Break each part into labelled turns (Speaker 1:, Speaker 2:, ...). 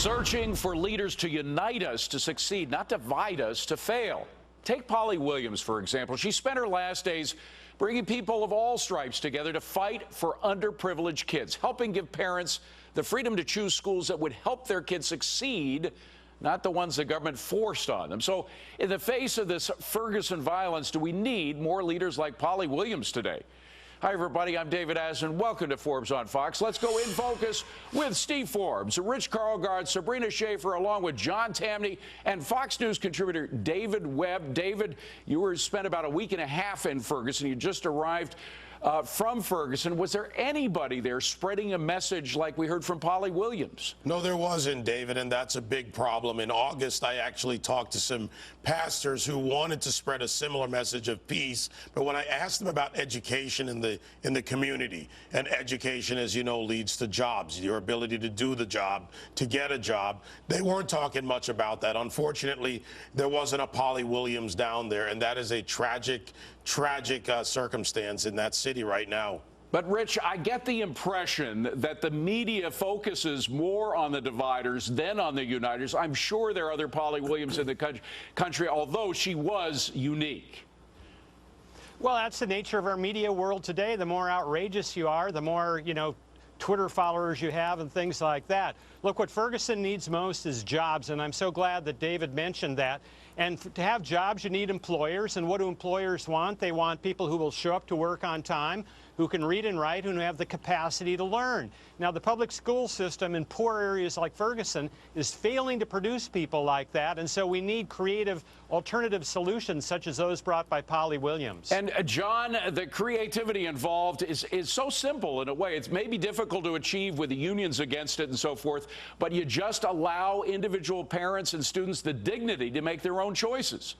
Speaker 1: Searching for leaders to unite us to succeed, not divide us to fail. Take Polly Williams, for example. She spent her last days bringing people of all stripes together to fight for underprivileged kids, helping give parents the freedom to choose schools that would help their kids succeed, not the ones the government forced on them. So in the face of this Ferguson violence, do we need more leaders like Polly Williams today? Hi, everybody. I'm David Asman. Welcome to Forbes on Fox. Let's go in focus with Steve Forbes, Rich Karlgaard, Sabrina Schaefer, along with John Tamny and Fox News contributor David Webb. David, you were spent about a week and a half in Ferguson. You just arrived from Ferguson. Was there anybody there spreading a message like we heard from Polly Williams?
Speaker 2: No, there wasn't, David, and that's a big problem. In August, I actually talked to some pastors who wanted to spread a similar message of peace, but when I asked them about education in the community, and education, as you know, leads to jobs, your ability to do the job, to get a job, they weren't talking much about that. Unfortunately, there wasn't a Polly Williams down there, and that is a tragic circumstance in that city right now.
Speaker 1: But, Rich, I get the impression that the media focuses more on the dividers than on the uniters. I'm sure there are other Polly Williams in the country, although she was unique.
Speaker 3: Well, that's the nature of our media world today. The more outrageous you are, the more, Twitter followers you have and things like that. Look, what Ferguson needs most is jobs, and I'm so glad that David mentioned that. And to have jobs, you need employers, and what do employers want? They want people who will show up to work on time, who can read and write, who have the capacity to learn. Now, the public school system in poor areas like Ferguson is failing to produce people like that, and so we need creative alternative solutions such as those brought by Polly Williams.
Speaker 1: And, John, the creativity involved is so simple in a way. It's maybe difficult to achieve with the unions against it and so forth, but you just allow individual parents and students the dignity to make their own choices.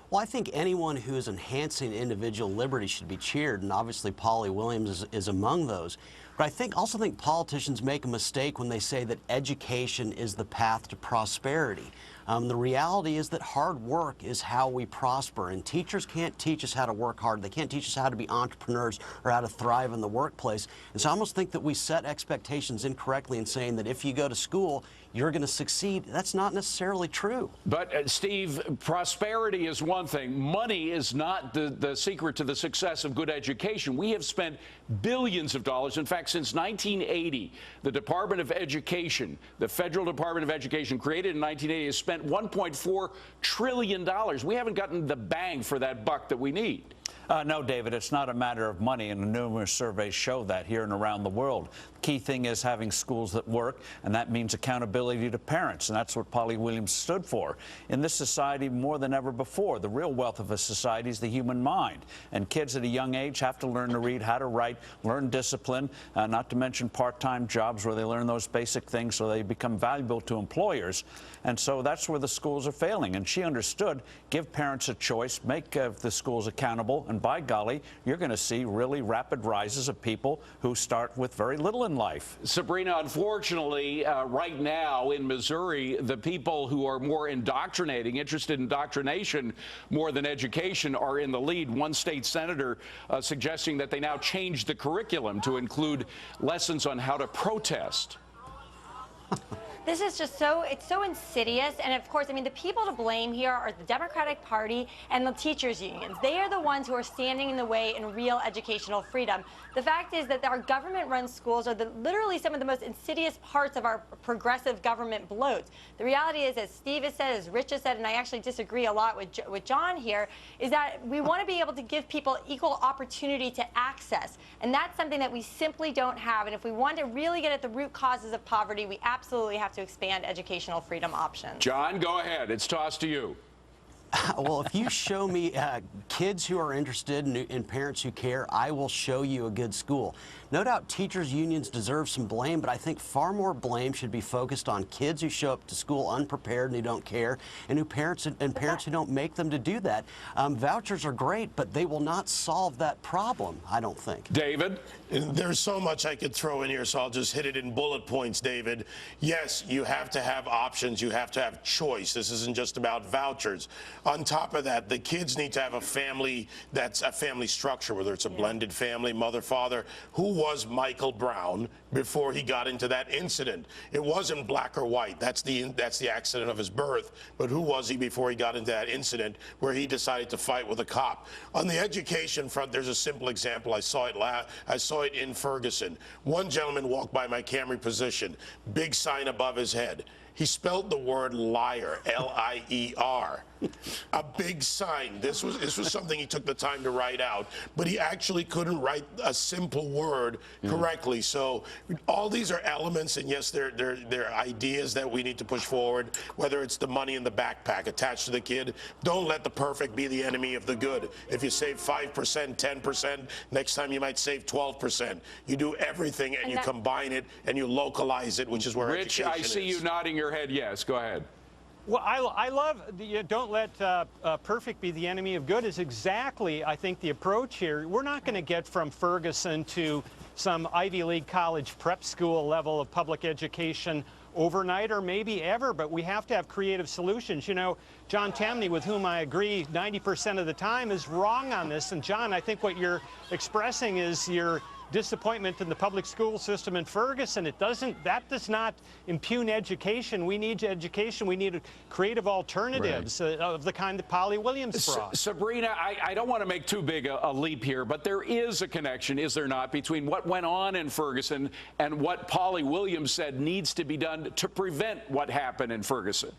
Speaker 4: Well, I think anyone who is enhancing individual liberty should be cheered, and obviously Polly Williams is among those. But I also think politicians make a mistake when they say that education is the path to prosperity. The reality is that hard work is how we prosper, and teachers can't teach us how to work hard. They can't teach us how to be entrepreneurs or how to thrive in the workplace. And so I almost think that we set expectations incorrectly in saying that if you go to school, you're going to succeed. That's not necessarily true.
Speaker 1: But, Steve, prosperity is one thing. Money is not the secret to the success of good education. We have spent billions of dollars. In fact, since 1980, the Department of Education, the Federal Department of Education, created in 1980, has spent $1.4 trillion. We haven't gotten the bang for that buck that we need.
Speaker 5: No, David, it's not a matter of money, and numerous surveys show that here and around the world. The key thing is having schools that work, and that means accountability to parents, and that's what Polly Williams stood for. In this society, more than ever before, the real wealth of a society is the human mind, and kids at a young age have to learn to read, how to write, learn discipline, not to mention part-time jobs where they learn those basic things so they become valuable to employers. And so that's where the schools are failing, and she understood, give parents a choice, make the schools accountable, and by golly, you're going to see really rapid rises of people who start with very little in life.
Speaker 1: Sabrina, unfortunately, right now in Missouri, the people who are more indoctrinating, interested in indoctrination more than education, are in the lead. One state senator suggesting that they now change the curriculum to include lessons on how to protest.
Speaker 6: This is just it's so insidious. And of course, I mean, the people to blame here are the Democratic Party and the teachers' unions. They are the ones who are standing in the way in real educational freedom. The fact is that our government-run schools are literally some of the most insidious parts of our progressive government bloats. The reality is, as Steve has said, as Rich has said, and I actually disagree a lot with John here, is that we want to be able to give people equal opportunity to access. And that's something that we simply don't have. And if we want to really get at the root causes of poverty, we absolutely have to expand educational freedom options.
Speaker 1: John, go ahead. It's tossed to you.
Speaker 4: Well, if you show me kids who are interested and parents who care, I will show you a good school. No doubt teachers' unions deserve some blame, but I think far more blame should be focused on kids who show up to school unprepared and who don't care, and parents who don't make them to do that. Vouchers are great, but they will not solve that problem, I don't think.
Speaker 1: David?
Speaker 2: There's so much I could throw in here, so I'll just hit it in bullet points, David. Yes, you have to have options. You have to have choice. This isn't just about vouchers. On top of that, the kids need to have a family that's a family structure, whether it's a blended family, mother, father. Who was Michael Brown before he got into that incident? It wasn't black or white. That's the accident of his birth. But who was he before he got into that incident where he decided to fight with a cop? On the education front, there's a simple example. I saw it in Ferguson. One gentleman walked by my Camry position, big sign above his head. He spelled the word liar, L-I-E-R. A big sign. This was something he took the time to write out, but he actually couldn't write a simple word correctly. So all these are elements, and yes, they're ideas that we need to push forward, whether it's the money in the backpack attached to the kid. Don't let the perfect be the enemy of the good. If you save 5%, 10%, next time you might save 12%. You do everything and you combine it and you localize it, which is where education is.
Speaker 1: Rich, I see you nodding your head yes. Go ahead.
Speaker 3: Well, I love the don't let perfect be the enemy of good is exactly, I think, the approach here. We're not going to get from Ferguson to some Ivy League college prep school level of public education overnight or maybe ever, but we have to have creative solutions. You know, John Tamny, with whom I agree 90% of the time, is wrong on this. And John, I think what you're expressing is your disappointment in the public school system in Ferguson. That does not impugn education. We need education. We need creative alternatives of the kind that Polly Williams brought.
Speaker 1: Sabrina, I don't want to make too big a leap here, but there is a connection, is there not, between what went on in Ferguson and what Polly Williams said needs to be done to prevent what happened in Ferguson?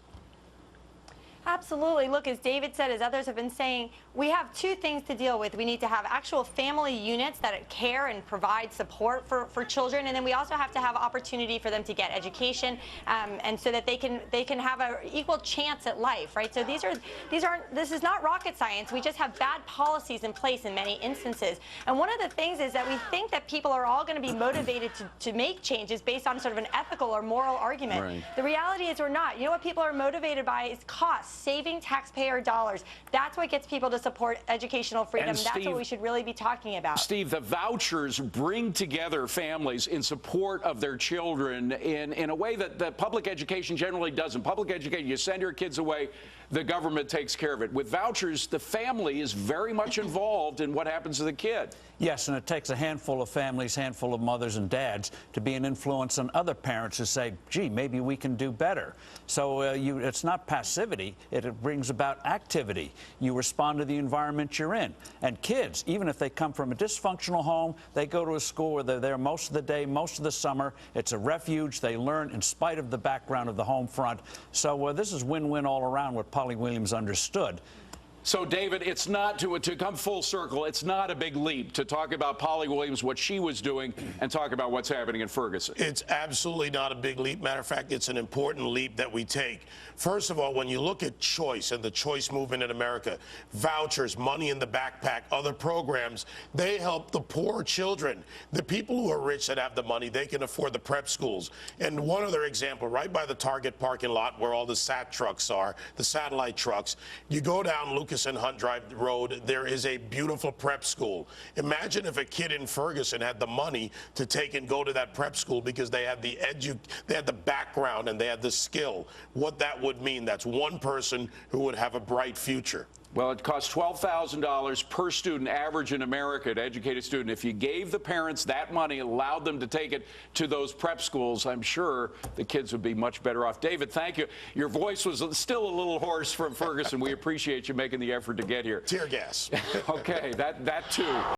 Speaker 6: Absolutely. Look, as David said, as others have been saying, we have two things to deal with. We need to have actual family units that care and provide support for children, and then we also have to have opportunity for them to get education, and so that they can have an equal chance at life, right? So this is not rocket science. We just have bad policies in place in many instances. And one of the things is that we think that people are all going to be motivated to make changes based on sort of an ethical or moral argument.
Speaker 1: Right.
Speaker 6: The reality is we're not. You know what people are motivated by is cost. Saving taxpayer dollars. That's what gets people to support educational freedom.
Speaker 1: And Steve,
Speaker 6: that's what we should really be talking about.
Speaker 1: Steve, the vouchers bring together families in support of their children in a way that public education generally doesn't. Public education, you send your kids away, the government takes care of it. With vouchers, the family is very much involved in what happens to the kid.
Speaker 5: Yes, and it takes a handful of families, handful of mothers and dads to be an influence on other parents who say, gee, maybe we can do better. So it's not passivity. It brings about activity. You respond to the environment you're in. And kids, even if they come from a dysfunctional home, they go to a school where they're there most of the day, most of the summer. It's a refuge. They learn in spite of the background of the home front. So this is win-win all around, what Polly Williams understood.
Speaker 1: So, David, it's not, to come full circle, it's not a big leap to talk about Polly Williams, what she was doing, and talk about what's happening in Ferguson.
Speaker 2: It's absolutely not a big leap. Matter of fact, it's an important leap that we take. First of all, when you look at choice and the choice movement in America, vouchers, money in the backpack, other programs, they help the poor children. The people who are rich that have the money, they can afford the prep schools. And one other example, right by the Target parking lot where all the SAT trucks are, the satellite trucks, you go down Lucas and Hunt Drive Road, there is a beautiful prep school. Imagine if a kid in Ferguson had the money to take and go to that prep school because they had the background and they had the skill. What that would mean, that's one person who would have a bright future.
Speaker 1: Well, it costs $12,000 per student, average in America, to educate a student. If you gave the parents that money, allowed them to take it to those prep schools, I'm sure the kids would be much better off. David, thank you. Your voice was still a little hoarse from Ferguson. We appreciate you making the effort to get here.
Speaker 2: Tear gas.
Speaker 1: Okay, that too.